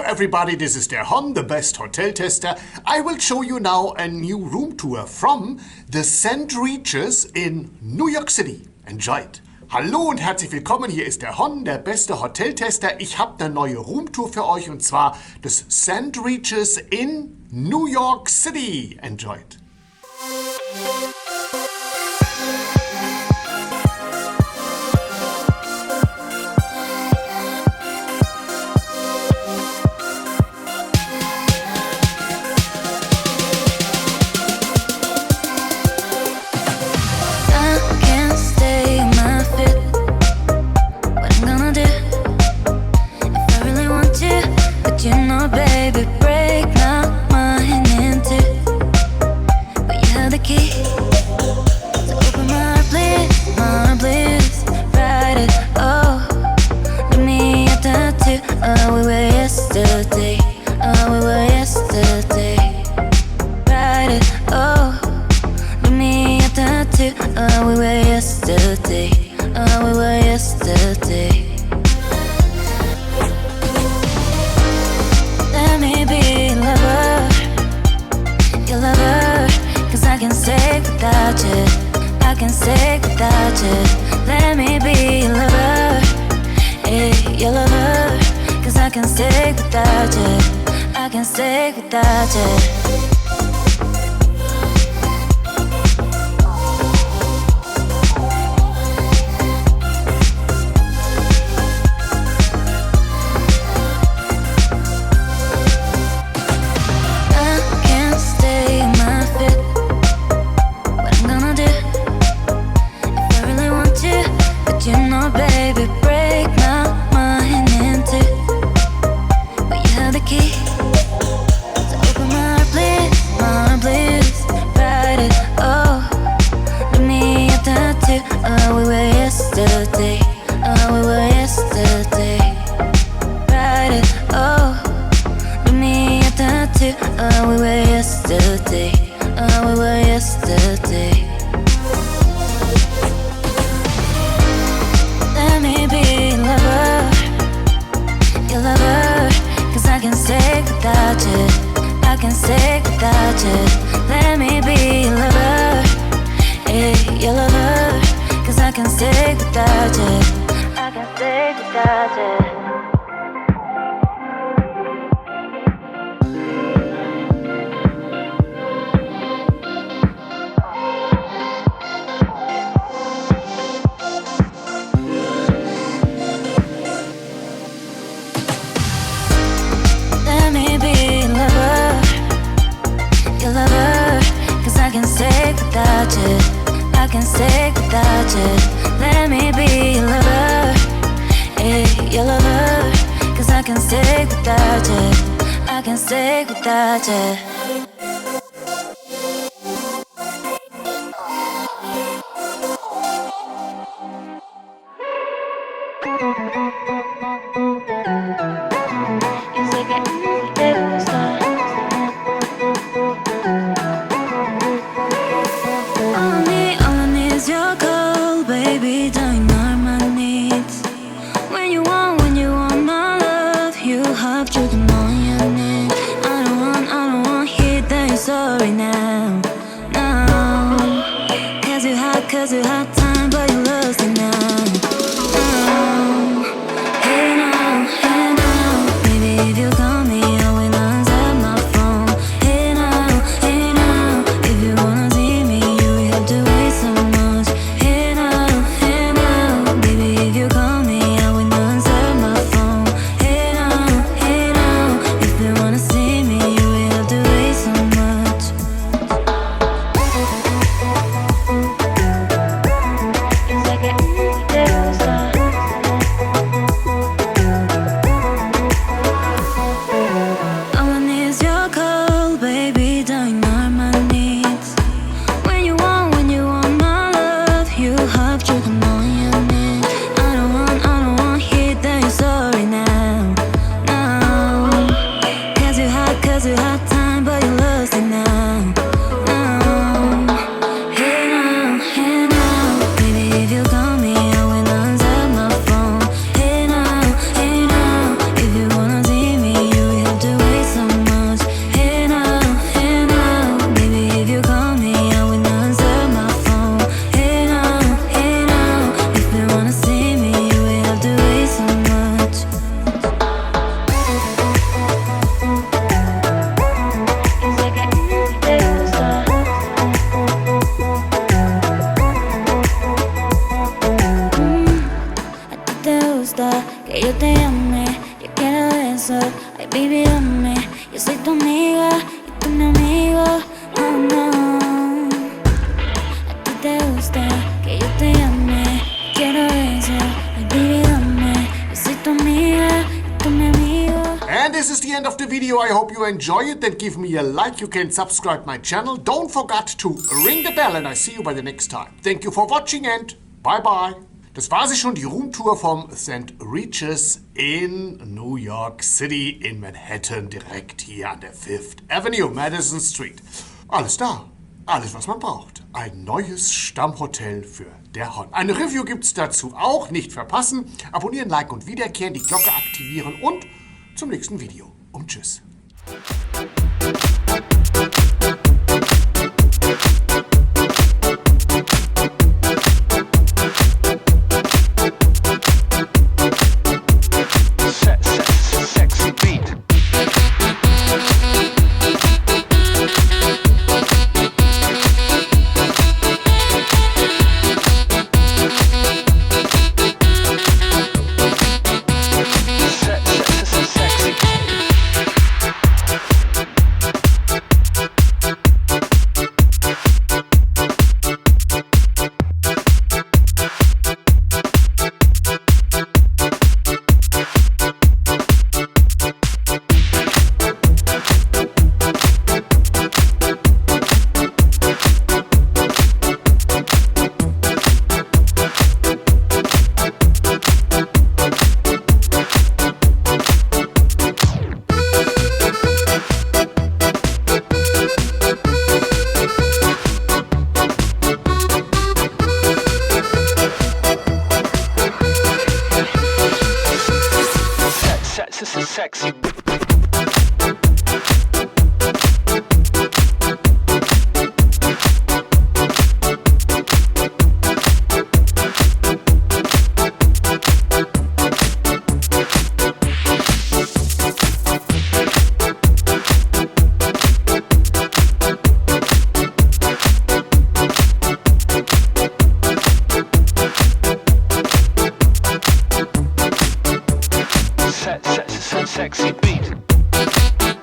Hello everybody, this is der Hon, the best hotel tester. I will show you now a new room tour from the St. Regis in New York City. Enjoy it. Hallo und herzlich willkommen, hier ist der Hon, der beste Hoteltester. Ich habe eine neue Roomtour für euch und zwar das St. Regis in New York City. Enjoy it. beso. Ay, baby, dame. Yo soy tu amiga y tú mi amigo. Oh, no. A ti te gusta que yo te llame. Quiero eso. Ay, baby, dame. Yo soy tu amiga y tú mi amigo. And this is the end of the video. I hope you enjoy it. Then give me a like. You can subscribe my channel. Don't forget to ring the bell and I see you by the next time. Thank you for watching and bye bye. Das war sie schon, die Roomtour vom St. Regis in New York City in Manhattan, direkt hier an der Fifth Avenue, Madison Street. Alles da, alles was man braucht. Ein neues Stammhotel für der Hon. Eine Review gibt's dazu auch, nicht verpassen. Abonnieren, liken und wiederkehren, die Glocke aktivieren und zum nächsten Video. Und tschüss. Sexy beat. Sexy. Sexy beat.